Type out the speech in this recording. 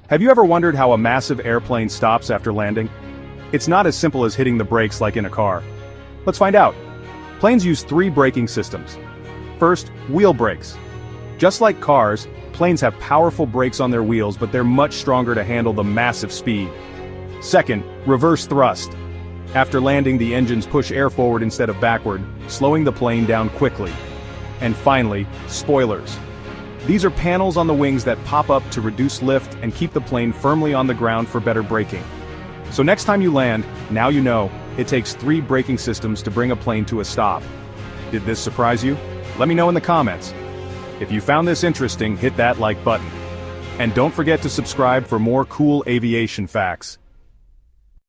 Have you ever wondered how a massive airplane stops after landing? It's not as simple as hitting the brakes like in a car. Let's find out. Planes use three braking systems. First, wheel brakes. Just like cars, planes have powerful brakes on their wheels, but they're much stronger to handle the massive speed. Second, reverse thrust. After landing, the engines push air forward instead of backward, slowing the plane down quickly. And finally, spoilers. These are panels on the wings that pop up to reduce lift and keep the plane firmly on the ground for better braking. So next time you land, now you know, it takes three braking systems to bring a plane to a stop. Did this surprise you? Let me know in the comments. If you found this interesting, hit that like button. And don't forget to subscribe for more cool aviation facts.